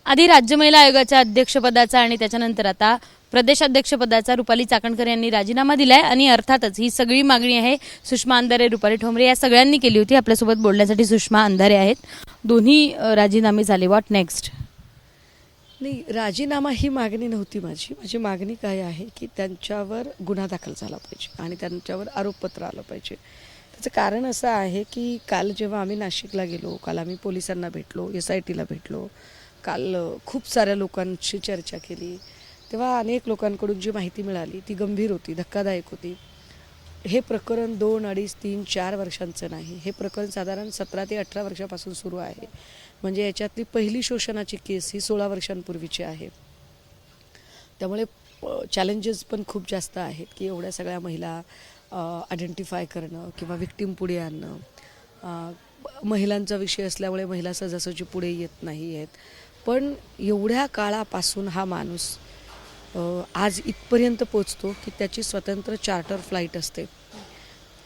आधी राज्य महिला आयोगाच्या अध्यक्षपदाचा आणि त्याच्यानंतर आता प्रदेशाध्यक्षपदाचा रुपाली चाकणकर यांनी राजीनामा दिलाय आणि अर्थातच ही सगळी मागणी आहे सुषमा अंधारे, रुपाली ठोंबरे या सगळ्यांनी केली होती. आपल्यासोबत बोलण्यासाठी सुषमा अंधारे आहेत. दोन्ही राजीनामे झाले. What next? नाही, राजीनामा ही मागणी नव्हती माझी मागणी काय आहे की त्यांच्यावर गुन्हा दाखल झाला पाहिजे आणि त्यांच्यावर आरोपपत्र आलं पाहिजे. त्याचं कारण असं आहे की काल जेव्हा आम्ही नाशिकला गेलो, काल आम्ही पोलिसांना भेटलो, SITला भेटलो, काल खूप साऱ्या लोकांशी चर्चा केली, तेव्हा अनेक लोकांकडून जी माहिती मिळाली ती गंभीर होती, धक्कादायक होती. हे प्रकरण 2, 2.5, 3, 4 वर्षांचं नाही. हे प्रकरण साधारण 17 ते 18 वर्षापासून सुरू आहे. म्हणजे याच्यातली पहिली शोषणाची केस ही 16 वर्षांपूर्वीची आहे. त्यामुळे चॅलेंजेस पण खूप जास्त आहेत की एवढ्या सगळ्या महिला आयडेंटिफाय करणं किंवा विक्टीम पुढे आणणं. महिलांचा विषय असल्यामुळे महिला सहजासहजी पुढे येत नाही आहेत. पण एवढ्या काळापासून हा माणूस आज इथपर्यंत पोचतो की त्याची स्वतंत्र चार्टर फ्लाईट असते,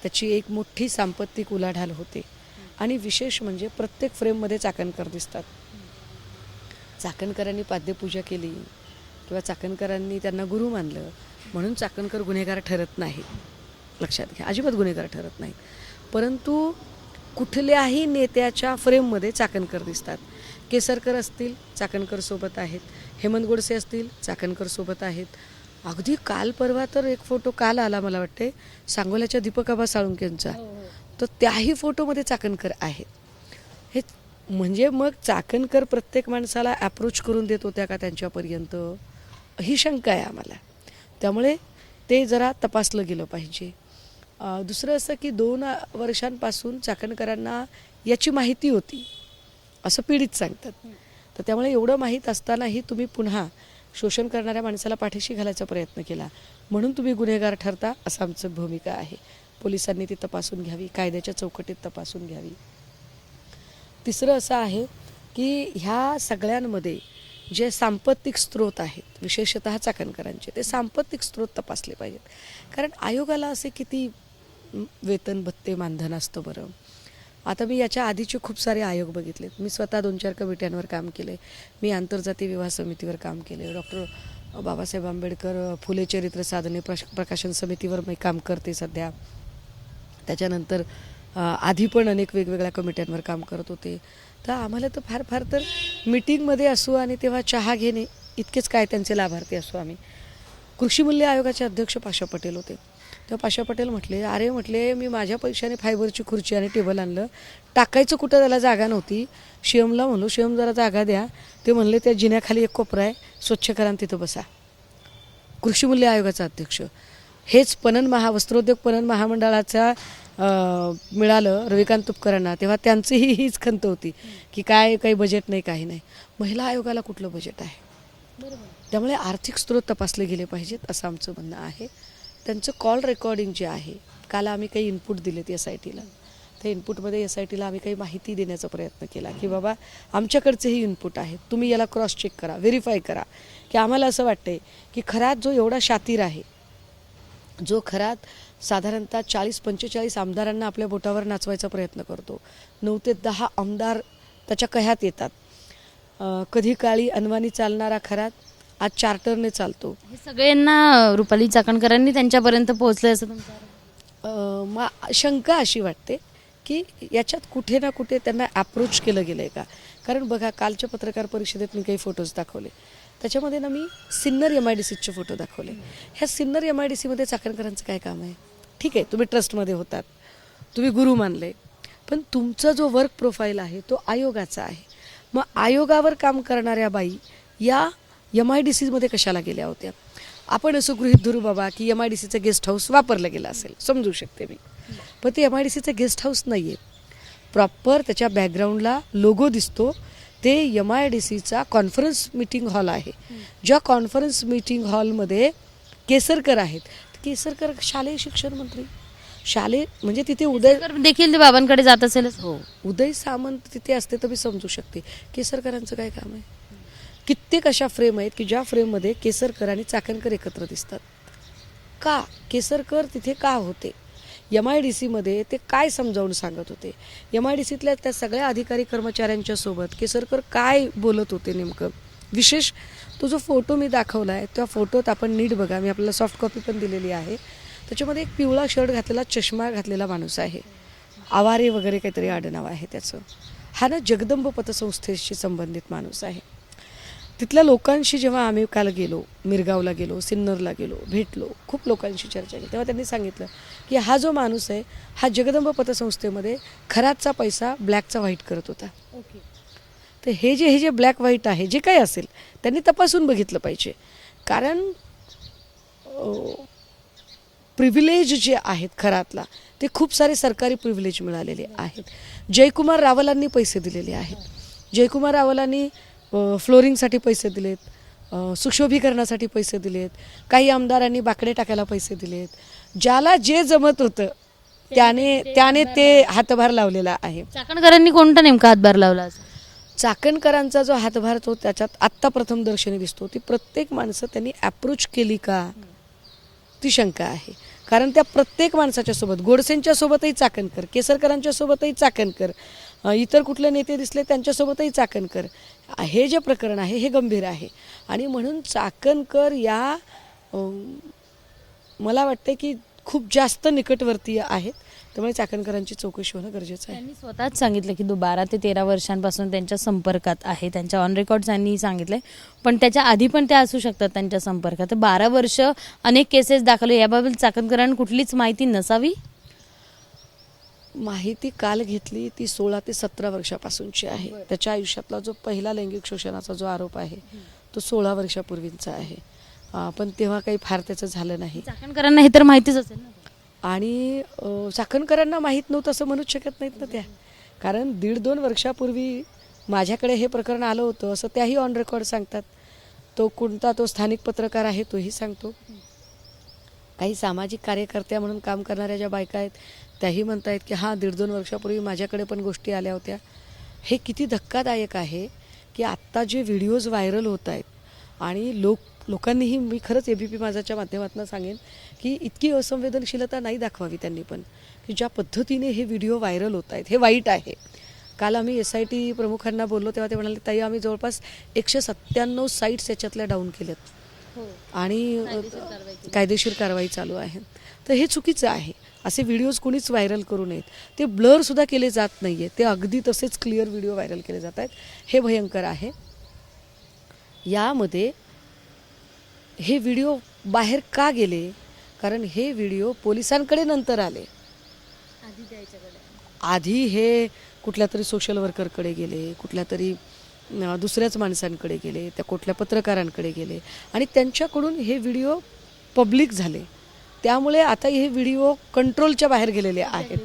त्याची एक मोठी सांपत्तिक उलाढाल होते आणि विशेष म्हणजे प्रत्येक फ्रेममध्ये चाकणकर दिसतात. चाकणकरांनी पाद्यपूजा केली किंवा चाकणकरांनी त्यांना गुरु मानलं म्हणून चाकणकर गुन्हेगार ठरत नाही. लक्षात घ्या, अजिबात गुन्हेगार ठरत नाही. परंतु कुठल्याही नेत्याच्या फ्रेममध्ये चाकणकर दिसतात. केसरकर असतील, चाकणकर सोबत आहेत. हेमंत गोडसे असतील, चाकणकर सोबत आहेत. अगदी काल परवा तर एक फोटो काल आला मला वाटते सांगोल्याच्या दीपक आबा साळुंकेंचा, तर त्याही फोटोमध्ये चाकणकर आहेत. हे म्हणजे मग चाकणकर प्रत्येक माणसाला ॲप्रोच करून देत होत्या का त्यांच्यापर्यंत, ही शंका आहे आम्हाला. त्यामुळे ते जरा तपासलं गेलं पाहिजे. दुसरं असं की 2 वर्षांपासून चाकणकरांना याची माहिती होती असं पीडित सांगतात. तर त्यामुळे एवढं माहीत असतानाही तुम्ही पुन्हा शोषण करणाऱ्या माणसाला पाठीशी घालायचा प्रयत्न केला म्हणून तुम्ही गुन्हेगार ठरता असं आमचं भूमिका आहे. पोलिसांनी ती तपासून घ्यावी, कायद्याच्या चौकटीत तपासून घ्यावी. तिसरं असं आहे की ह्या सगळ्यांमध्ये जे सांपत्तिक स्रोत आहेत विशेषतः चाकणकरांचे, ते सांपत्तिक स्रोत तपासले पाहिजेत. कारण आयोगाला असे किती वेतन भत्ते मानधन असतं बरं. आता मी याच्या आधीचे खूप सारे आयोग बघितलेत. मी स्वतः 2-4 कमिट्यांवर काम केले. मी आंतरजातीय विवाह समितीवर काम केले. डॉक्टर बाबासाहेब आंबेडकर फुले चरित्र साधने प्रकाशन समितीवर मी काम करते सध्या. त्याच्यानंतर आधी पण अनेक वेगवेगळ्या कमिट्यांवर काम करत होते. तर आम्हाला तर फार फार तर मीटिंगमध्ये असू आणि तेव्हा चहा घेणे इतकेच काय त्यांचे लाभार्थी असू आम्ही. कृषी मूल्य आयोगाचे अध्यक्ष पाशा पटेल होते. तेव्हा पाशा पटेल म्हटले, अरे म्हटले मी माझ्या पैशाने फायबरची खुर्ची आणि टेबल आणलं, टाकायचं कुठं त्याला जागा नव्हती. शिवमला म्हणलो शिवम जरा जागा द्या. ते म्हणले त्या जिन्याखाली एक कोपरा आहे, स्वच्छ करा आणि तिथं बसा. कृषी मूल्य आयोगाचा अध्यक्ष हेच वस्त्रोद्योग पणन महामंडळाचा मिळालं रविकांत तुपकरांना, तेव्हा त्यांचीही हीच खंत होती की काय काही बजेट नाही, काही नाही. महिला आयोगाला कुठलं बजेट आहे? त्यामुळे आर्थिक स्रोत तपासले गेले पाहिजेत असं आमचं म्हणणं आहे. त्यांचं कॉल रेकॉर्डिंग जे आहे, काल आम्ही काही इनपुट दिलेत SITला. त्या इनपुटमध्ये SITला आम्ही काही माहिती देण्याचा प्रयत्न केला की बाबा आमच्याकडचेही इनपुट आहेत, तुम्ही याला क्रॉस चेक करा, व्हेरीफाय करा. की आम्हाला असं वाटतंय की खरात जो एवढा शातीर आहे, जो खरात साधारणतः 40-45 आमदारांना आपल्या बोटावर नाचवायचा प्रयत्न करतो, 9 ते 10 आमदार त्याच्या कह्यात येतात. कधी काळी अनवाणी चालणारा खरात आज चार्टरने चालतो. हे सगळ्यांना रुपाली चाकणकरांनी त्यांच्यापर्यंत पोहोचले असं तुमचं? शंका अशी वाटते की याच्यात कुठे ना कुठे त्यांना ॲप्रोच केलं गेलं आहे का. कारण बघा कालच्या पत्रकार परिषदेत मी काही फोटोज दाखवले, त्याच्यामध्ये ना मी सिन्नर MIDCचे फोटो दाखवले. ह्या सिन्नर MIDCमध्ये चाकणकरांचं काय काम आहे? ठीक आहे, तुम्ही ट्रस्टमध्ये होतात, तुम्ही गुरु मानले, पण तुमचा जो वर्क प्रोफाईल आहे तो आयोगाचा आहे. मग आयोगावर काम करणाऱ्या बाई या MIDCमध्ये कशाला गेल्या होत्या? आपण असं गृहीत धरू बाबा की MIDCचं गेस्ट हाऊस वापरलं गेलं असेल, समजू शकते मी. पण ते MIDCचं गेस्ट हाऊस नाही आहे. प्रॉपर त्याच्या बॅकग्राऊंडला लोगो दिसतो, ते MIDCचा कॉन्फरन्स मीटिंग हॉल आहे. ज्या कॉन्फरन्स मीटिंग हॉलमध्ये केसरकर आहेत. केसरकर शालेय शिक्षण मंत्री, शालेय म्हणजे तिथे उदय देखील ते बाबांकडे जात असेल. हो, उदय सामंत तिथे असते तर मी समजू शकते. केसरकरांचं काय काम आहे? कित्येक अशा फ्रेम आहेत की ज्या फ्रेममध्ये केसरकर आणि चाकणकर एकत्र दिसतात. का केसरकर तिथे का होते? MIDCमध्ये ते काय समजावून सांगत होते? MIDCतल्या त्या सगळ्या अधिकारी कर्मचाऱ्यांच्या सोबत केसरकर काय बोलत होते नेमकं? विशेष तो जो फोटो मी दाखवला आहे त्या फोटोत आपण नीट बघा, मी आपल्याला सॉफ्ट कॉपी पण दिलेली आहे. त्याच्यामध्ये एक पिवळा शर्ट घातलेला, चष्मा घातलेला माणूस आहे. आवारे वगैरे काहीतरी आडनाव आहे त्याचं. हा ना जगदंब पतसंस्थेशी संबंधित माणूस आहे. तिथल्या लोकांशी जेव्हा आम्ही काल गेलो, मिरगावला गेलो, सिन्नरला गेलो, भेटलो, खूप लोकांशी चर्चा केली, तेव्हा त्यांनी सांगितलं की हा जो माणूस आहे हा जगदंब पतसंस्थेमध्ये खराचा पैसा ब्लॅकचा व्हाईट करत होता. तर हे जे ब्लॅक व्हाईट आहे, जे काही असेल त्यांनी तपासून बघितलं पाहिजे. कारण प्रिव्हिलेज जे आहेत खरातला, ते खूप सारे सरकारी प्रिव्हिलेज मिळालेले आहेत. जयकुमार रावलांनी पैसे दिलेले आहेत. जयकुमार रावलांनी फ्लोरिंगसाठी पैसे दिलेत, सुशोभीकरणासाठी पैसे दिलेत, काही आमदारांनी बाकडे टाकायला पैसे दिलेत. ज्याला जे जमत होतं त्याने ते हातभार लावलेला आहे. चाकणकरांनी कोणता नेमका हातभार लावला? चाकणकरांचा जो हातभार तो त्याच्यात आत्ता प्रथम दर्शनी दिसतो. ती प्रत्येक माणसं त्यांनी ॲप्रोच केली का, ती शंका आहे. कारण त्या प्रत्येक माणसाच्या सोबत, गोडसेंच्या सोबतही चाकणकर, केसरकरांच्या सोबतही चाकणकर, इतर कुठले नेते दिसले त्यांच्यासोबतही चाकणकर. हे जे प्रकरण आहे हे गंभीर आहे आणि म्हणून चाकणकर या मला वाटते की खूप जास्त निकटवर्तीय आहेत. त्यामुळे चाकणकरांची चौकशी होणं गरजेचं आहे. त्यांनी स्वतःच सांगितलं की तो 12 ते 13 वर्षांपासून त्यांच्या संपर्कात आहे. त्यांच्या ऑन रेकॉर्ड त्यांनी सांगितलंय, पण त्याच्या आधी पण त्या असू शकतात त्यांच्या संपर्कात. तर 12 वर्ष अनेक केसेस दाखल, याबाबत चाकणकरांना कुठलीच माहिती नसावी? माहिती काल घेतली ती 16 ते 17 वर्षापासूनची आहे. त्याच्या आयुष्यातला जो पहिला लैंगिक शोषणाचा जो आरोप आहे तो 16 वर्षापूर्वींचा आहे. पण तेव्हा काही फार त्याचं झालं नाही. चाकणकरांना हे तर माहितीच असेल ना. आणि चाकणकरांना माहीत नव्हतं असं म्हणूच शकत नाहीत ना त्या. कारण 1.5-2 वर्षापूर्वी माझ्याकडे हे प्रकरण आलं होतं असं त्याही ऑन रेकॉर्ड सांगतात. तो स्थानिक पत्रकार आहे तोही सांगतो. काही सामाजिक कार्यकर्त्या म्हणून काम करणाऱ्या ज्या बायका आहेत त्याही म्हणतायत की हां 1.5-2 वर्षापूर्वी माझ्याकडे पण गोष्टी आल्या होत्या. हे किती धक्कादायक आहे की आत्ता जे व्हिडिओज व्हायरल होत आहेत आणि लोकांनीही, मी खरंच ABP माझाच्या माध्यमातून सांगेन की इतकी असंवेदनशीलता नाही दाखवावी त्यांनी पण, की ज्या पद्धतीने हे व्हिडिओ व्हायरल होत आहेत हे वाईट आहे. काल आम्ही SIT प्रमुखांना बोललो तेव्हा ते म्हणाले ताई आम्ही जवळपास 197 साईट्स याच्यातल्या डाऊन केल्यात आणि कायदेशीर कारवाई चालू आहे. तर हे चुकीचं आहे. असे व्हिडिओज कोणीच व्हायरल करू नयेत. ते ब्लरसुद्धा केले जात नाही आहे, ते अगदी तसेच क्लिअर व्हिडिओ व्हायरल केले जात आहेत. हे भयंकर आहे. यामध्ये हे व्हिडिओ बाहेर का गेले? कारण हे व्हिडिओ पोलिसांकडे नंतर आले. आधी हे कुठल्या तरी सोशल वर्करकडे गेले, कुठल्या तरी दुसऱ्याच माणसांकडे गेले, त्या कुठल्या पत्रकारांकडे गेले आणि त्यांच्याकडून हे व्हिडिओ पब्लिक झाले. त्यामुळे आता हे व्हिडिओ कंट्रोलच्या बाहेर गेलेले आहेत.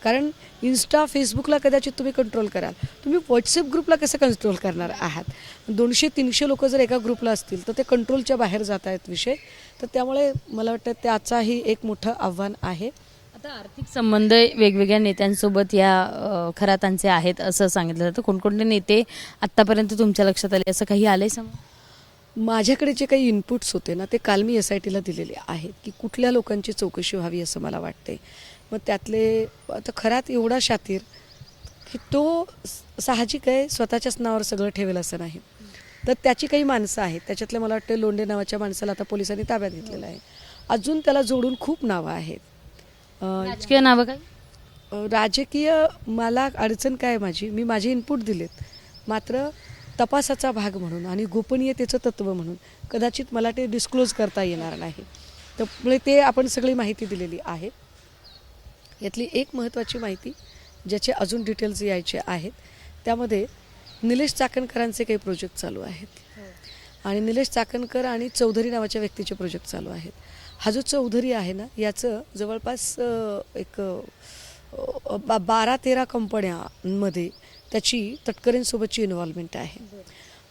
कारण इन्स्टा, फेसबुकला कदाचित तुम्ही कंट्रोल कराल, तुम्ही व्हॉट्सअप ग्रुपला कसं कंट्रोल करणार आहात? 200-300 लोक जर एका ग्रुपला असतील तर ते कंट्रोलच्या बाहेर जात आहेत विषय. तर त्यामुळे मला वाटतं त्याचाही एक मोठं आव्हान आहे. आता आर्थिक संबंध वेगवेगळ्या नेत्यांसोबत या खरातांचे आहेत असं सांगितलं जातं. कोणकोणते नेते आत्तापर्यंत तुमच्या लक्षात आले, असं काही आलंय समोर? माझ्याकडे जे काही इनपुट्स होते ना ते काल मी SITला दिलेले आहेत की कुठल्या लोकांची चौकशी व्हावी असं मला वाटते. मग त्यातले आता खरात एवढा शातीर की तो साहजिक आहे स्वतःच्याच नावावर सगळं ठेवेल असं नाही. तर त्याची काही माणसं आहेत. त्याच्यातले मला वाटतं लोंढे नावाच्या माणसाला आता पोलिसांनी ताब्यात घेतलेलं आहे. अजून त्याला जोडून खूप नावं आहेत. राजकीय नावं काय? राजकीय मला अडचण काय माझी, मी माझे इनपुट दिलेत, मात्र तपासाचा भाग म्हणून आणि गोपनीयतेचं तत्त्व म्हणून कदाचित मला ते डिस्क्लोज करता येणार नाही. त्यामुळे ते आपण सगळी माहिती दिलेली आहे. यातली एक महत्त्वाची माहिती ज्याचे अजून डिटेल्स यायचे आहेत त्यामध्ये निलेश चाकणकरांचे काही प्रोजेक्ट चालू आहेत आणि निलेश चाकणकर आणि चौधरी नावाच्या व्यक्तीचे प्रोजेक्ट चालू आहेत. हा जो चौधरी आहे ना याचं जवळपास एक 12-13 कंपन्यांमध्ये त्याची तटकरेंसोबतची इन्व्हॉल्वमेंट आहे.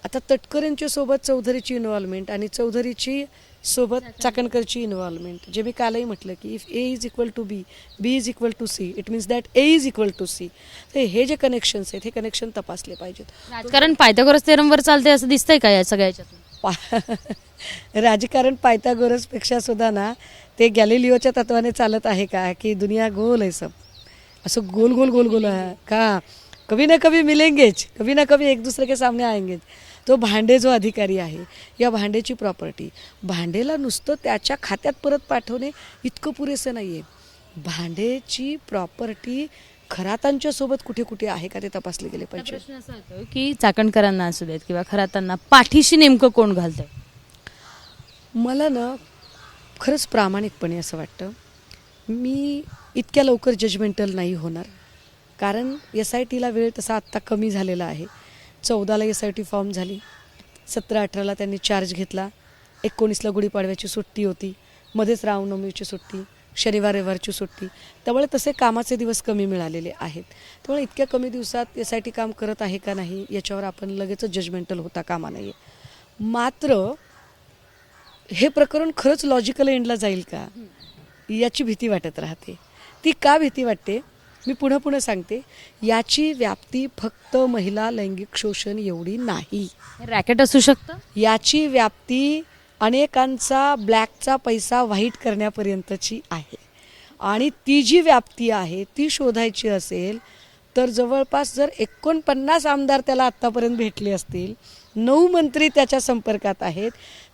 आता तटकरेंच्या सोबत चौधरीची इन्व्हॉल्वमेंट आणि चौधरीची सोबत चाकणकरची इन्व्हॉल्वमेंट, जे मी कालही म्हटलं की if A is equal to B, B is equal to C, it means that A is equal to C. तर हे जे कनेक्शन्स आहेत हे कनेक्शन तपासले पाहिजेत. राजकारण पायथागोरस थेरमवर चालते असं दिसतंय का या सगळ्या याच्यातून? राजकारण पायथागोरसपेक्षा सुद्धा ना ते गॅलिलिओच्या तत्वाने चालत आहे का की दुनिया गोल आहे सब, असं गोल गोल गोल गोल आहे का? कभी ना कभी मिलेंगेच, कभी ना कभी एक दूसरे के सामने आएंगे. तो भांडे जो अधिकारी आहे या भांडेची प्रॉपर्टी, भांडेला नुसतं त्याच्या खात्यात परत पाठवणे इतकं पुरेसं नाही आहे. भांडेची प्रॉपर्टी खरातांच्या सोबत कुठे कुठे आहे का ते तपासले गेले पाहिजे. प्रश्न असा होतो की चाकणकरांना असू देत किंवा खरातांना पाठीशी नेमकं कोण घालतंय? मला ना खरंच प्रामाणिकपणे असं वाटतं, मी इतक्या लवकर जजमेंटल नाही होणार. कारण SITला वेळ तसा आत्ता कमी झालेला आहे. 14ला SIT फॉर्म झाली, 17-18ला त्यांनी चार्ज घेतला, 19ला गुढीपाडव्याची सुट्टी होती, मध्येच रामनवमीची सुट्टी, शनिवार रविवारची सुट्टी, त्यामुळे तसे कामाचे दिवस कमी मिळालेले आहेत. त्यामुळे इतक्या कमी दिवसात SIT काम करत आहे का नाही याच्यावर आपण लगेचच जजमेंटल होता कामा नाही. मात्र हे प्रकरण खरंच लॉजिकल एंडला जाईल का याची भीती वाटत राहते. ती का भीती वाटते मी पुन्हा सांगते. याची व्याप्ती फक्त महिला लैंगिक शोषण एवढी नाही, रॅकेट असू शकतं. याची व्याप्ती अनेकांचा ब्लॅकचा पैसा व्हाईट करण्यापर्यंतची आहे. आणि ती जी व्याप्ती आहे ती शोधायची असेल तर जवळपास जर 49 आमदार त्याला आत्तापर्यंत भेटले असतील, 9 मंत्री त्याच्या संपर्कात आहेत,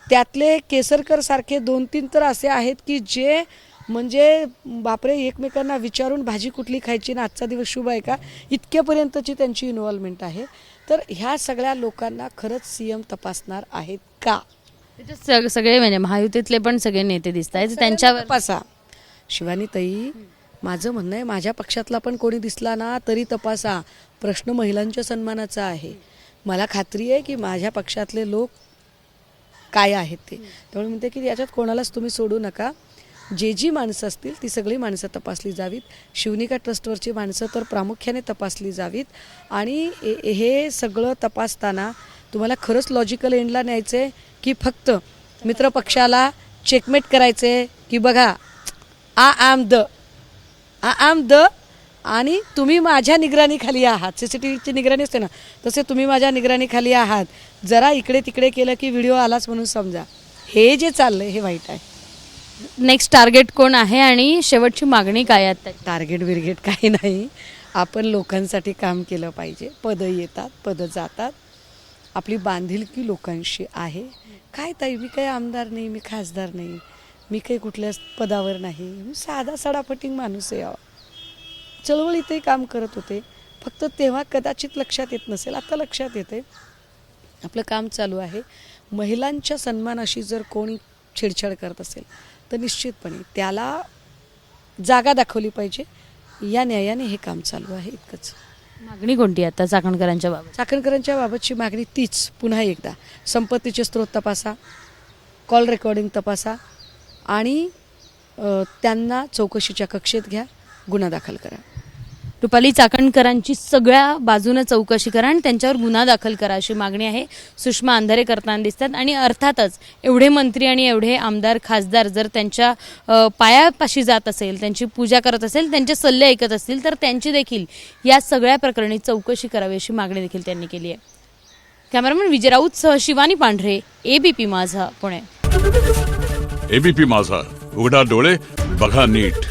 त्यातले केसरकर सारखे 2-3 तर असे आहेत की जे म्हणजे बापरे एकमेकांना विचारून भाजी कुठली खायची ना आजचा दिवस शुभ आहे का इतक्यापर्यंतची त्यांची इन्व्हॉल्वमेंट आहे. तर ह्या सगळ्या लोकांना खरंच CM तपासणार आहेत का? त्याच्यात सगळे म्हणजे महायुतीतले पण सगळे नेते दिसत आहेत त्यांच्यावर तपासा. शिवानी ताई, माझं म्हणणं आहे माझ्या पक्षातला पण कोणी दिसला ना तरी तपासा. प्रश्न महिलांच्या सन्मानाचा आहे. मला खात्री आहे की माझ्या पक्षातले लोक काय आहेत ते. त्यामुळे म्हणते की याच्यात कोणालाच तुम्ही सोडू नका. जी माणसं असतील ती सगळी माणसं तपासली जावीत. शिवनिका ट्रस्टवरची माणसं तर प्रामुख्याने तपासली जावीत. आणि हे सगळं तपासताना तुम्हाला खरंच लॉजिकल एंडला न्यायचं आहे की फक्त मित्रपक्षाला चेकमेट करायचं आहे की बघा आय एम द आणि तुम्ही माझ्या निगराणीखाली आहात. CCTVची निगराणी असते ना तसे तुम्ही माझ्या निगराणीखाली आहात. जरा इकडे तिकडे केलं की व्हिडिओ आलाच म्हणून समजा. हे जे चाललंय हे वाईट आहे. नेक्स्ट टार्गेट कोण आहे आणि शेवटची मागणी काय आहे त्याची? टार्गेट बिर्गेट काही नाही. आपण लोकांसाठी काम केलं पाहिजे. पदं येतात, पदं जातात. आपली बांधिलकी लोकांशी आहे. काय ताई, मी काही आमदार नाही, मी खासदार नाही, मी काही कुठल्याच पदावर नाही, मी साधा सडाफटिंग माणूस आहे. चळवळीतही काम करत होते, फक्त तेव्हा कदाचित लक्षात येत नसेल, आता लक्षात येते. आपलं काम चालू आहे. महिलांच्या सन्मानाशी जर कोणी छेडछाड करत असेल तर निश्चितपणे त्याला जागा दाखवली पाहिजे. या न्यायाने हे काम चालू आहे. इतकंच. मागणी कोणती आता चाकणकरांच्या बाबत? चाकणकरांच्या बाबतची मागणी तीच. पुन्हा एकदा संपत्तीचे स्रोत तपासा, कॉल रेकॉर्डिंग तपासा आणि त्यांना चौकशीच्या कक्षेत घ्या, गुन्हा दाखल करा. रुपाली चाकणकरांची सगळ्या बाजूने चौकशी करा आणि त्यांच्यावर गुन्हा दाखल करा अशी मागणी आहे सुषमा अंधारे करताना दिसतात. आणि अर्थातच एवढे मंत्री आणि एवढे आमदार खासदार जर त्यांच्या पायापाशी जात असेल, त्यांची पूजा करत असेल, त्यांचे सल्ले ऐकत असतील तर त्यांची देखील या सगळ्या प्रकरणी चौकशी करावी अशी मागणी देखील त्यांनी केली आहे. कॅमेरामन विजय राऊतसह शिवानी पांढरे, ABP माझा, पुणे. ABP माझा, उघडा डोळे बघा नीट.